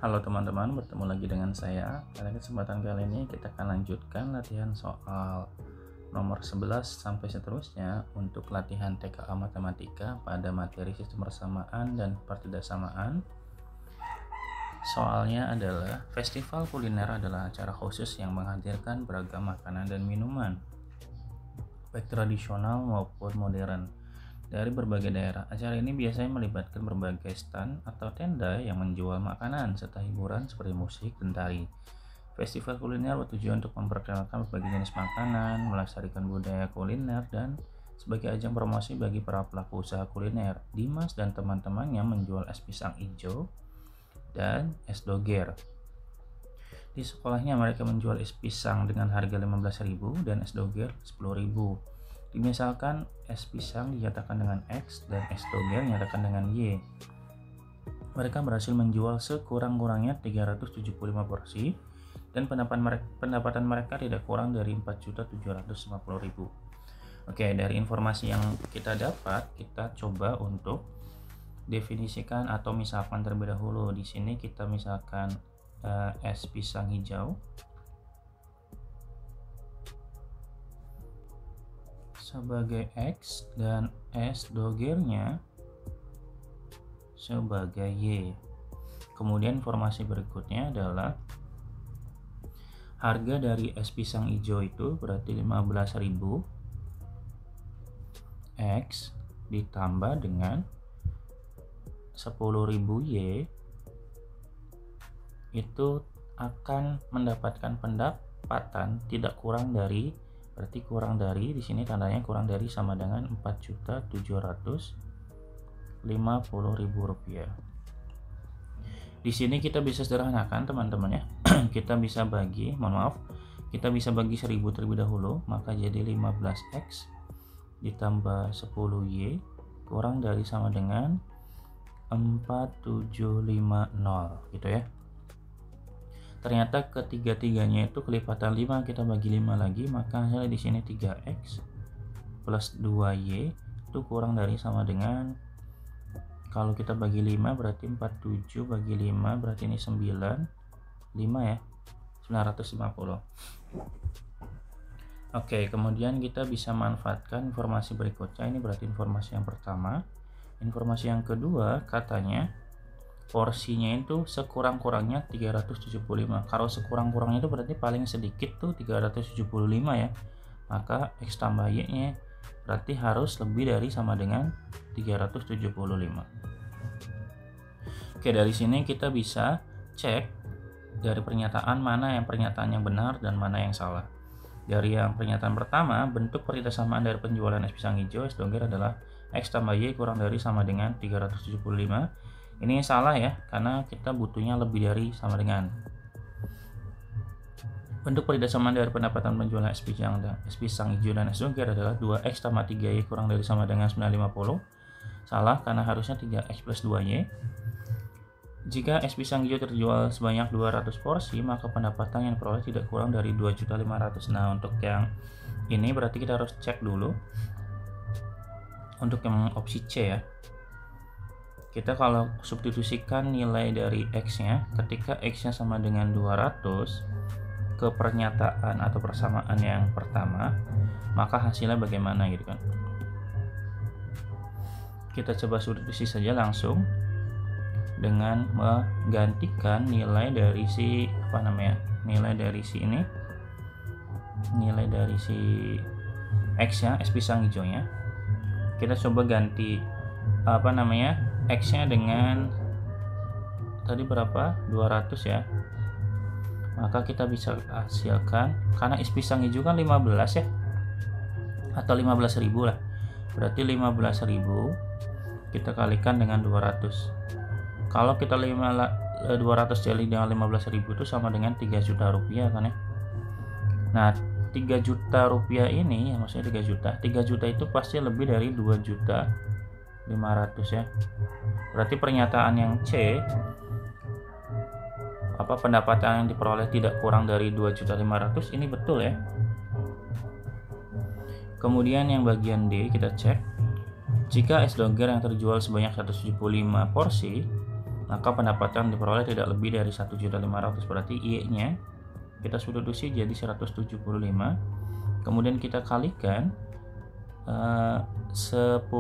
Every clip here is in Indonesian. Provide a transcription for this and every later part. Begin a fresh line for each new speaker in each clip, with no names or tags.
Halo teman-teman, bertemu lagi dengan saya. Pada kesempatan kali ini kita akan lanjutkan latihan soal nomor 11 sampai seterusnya untuk latihan TKA Matematika pada materi sistem persamaan dan pertidaksamaan. Soalnya adalah festival kuliner adalah acara khusus yang menghadirkan beragam makanan dan minuman, baik tradisional maupun modern, dari berbagai daerah. Acara ini biasanya melibatkan berbagai stand atau tenda yang menjual makanan serta hiburan seperti musik dan tari. Festival kuliner bertujuan untuk memperkenalkan berbagai jenis makanan, melestarikan budaya kuliner, dan sebagai ajang promosi bagi para pelaku usaha kuliner. Dimas dan teman-temannya menjual es pisang hijau dan es doger. Di sekolahnya mereka menjual es pisang dengan harga 15.000 dan es doger 10.000. Misalkan es pisang dinyatakan dengan X dan es doger dinyatakan dengan Y. Mereka berhasil menjual sekurang-kurangnya 375 porsi dan pendapatan mereka tidak kurang dari 4.750.000. Oke, dari informasi yang kita dapat, kita coba untuk definisikan atau misalkan terlebih dahulu. Di sini kita misalkan es pisang hijau sebagai X dan es dogernya sebagai Y. Kemudian informasi berikutnya adalah harga dari es pisang hijau itu berarti 15.000 X ditambah dengan 10.000 Y itu akan mendapatkan pendapatan tidak kurang dari, berarti kurang dari, di sini tandanya kurang dari sama dengan 4.750.000 rupiah. Di sini kita bisa sederhanakan teman-teman ya. Kita bisa bagi, kita bisa bagi 1.000 terlebih dahulu, maka jadi 15x ditambah 10y kurang dari sama dengan 4750 gitu ya. Ternyata ketiga-tiganya itu kelipatan 5, kita bagi 5 lagi, maka hasilnya di sini 3x plus 2y itu kurang dari sama dengan, kalau kita bagi 5 berarti 47 bagi 5 berarti ini 9 ya, 950. Oke, kemudian kita bisa manfaatkan informasi berikutnya. Ini berarti informasi yang pertama. Informasi yang kedua, katanya porsinya itu sekurang-kurangnya 375. Kalau sekurang-kurangnya itu berarti paling sedikit tuh 375 ya. Maka X tambah Y nya berarti harus lebih dari sama dengan 375. Oke, dari sini kita bisa cek dari pernyataan mana yang pernyataan yang benar dan mana yang salah. Dari yang pernyataan pertama, bentuk pertidaksamaan dari penjualan es pisang hijau es doger adalah X tambah Y kurang dari sama dengan 375. Ini salah ya, karena kita butuhnya lebih dari sama dengan. Bentuk pertidaksamaan dari pendapatan penjualan es pisang hijau dan es doger adalah 2x tambah 3y kurang dari sama dengan 950. Salah, karena harusnya 3x plus 2y. Jika es pisang hijau terjual sebanyak 200 porsi, maka pendapatan yang diperoleh tidak kurang dari 2.500.000. Nah, untuk yang ini berarti kita harus cek dulu. Untuk yang opsi C ya. Kita kalau substitusikan nilai dari X-nya, ketika X-nya sama dengan 200 ke pernyataan atau persamaan yang pertama, maka hasilnya bagaimana gitu kan. Kita coba substitusi saja langsung dengan menggantikan nilai dari si nilai dari si X nya, es pisang hijaunya. Kita coba ganti X nya dengan tadi berapa, 200 ya, maka kita bisa hasilkan, karena es pisang hijau kan 15 ya, atau 15.000 lah, berarti 15.000 kita kalikan dengan 200. Kalau kita 200 kali dengan 15.000 itu sama dengan 3 juta rupiah kan ya. Nah, 3 juta rupiah ini ya, maksudnya 3 juta itu pasti lebih dari 2.500.000 ya. Berarti pernyataan yang C, pendapatan yang diperoleh tidak kurang dari 2.500.000 ini betul ya. Kemudian yang bagian D kita cek. Jika es doger yang terjual sebanyak 175 porsi, maka pendapatan diperoleh tidak lebih dari 1.500.000. Berarti Y-nya kita substitusi jadi 175, kemudian kita kalikan 10.000,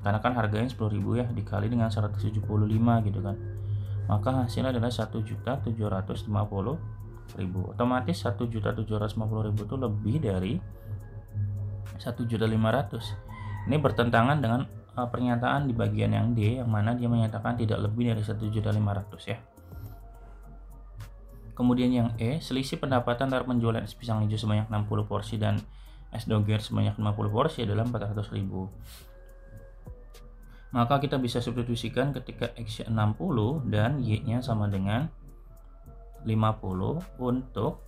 karena kan harganya 10.000 ya, dikali dengan 175 gitu kan, maka hasilnya adalah 1.750.000. Otomatis 1.750.000 itu lebih dari 1.500.000. Ini bertentangan dengan pernyataan di bagian yang D, yang mana dia menyatakan tidak lebih dari 1.500.000 ya. Kemudian yang E, selisih pendapatan antara penjualan es pisang hijau sebanyak 60 porsi dan es doger sebanyak 50 porsi adalah 400.000. Maka kita bisa substitusikan ketika X 60 dan Y-nya sama dengan 50 untuk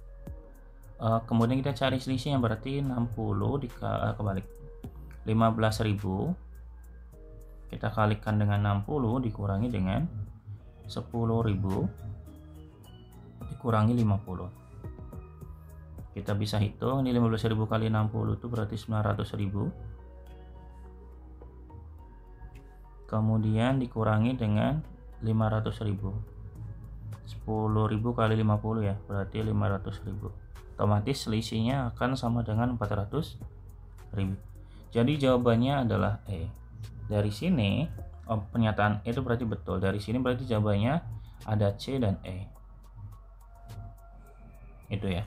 kemudian kita cari selisihnya, berarti 60 kebalik 15.000 kita kalikan dengan 60 dikurangi dengan 10.000 dikurangi 50. Kita bisa hitung, ini 15.000 kali 60 itu berarti 900.000, kemudian dikurangi dengan 500.000. 10.000 kali 50 ya, berarti 500.000. Otomatis selisihnya akan sama dengan 400.000. Jadi jawabannya adalah E. Dari sini pernyataan E itu berarti betul. Dari sini berarti jawabannya ada C dan E. Itu ya.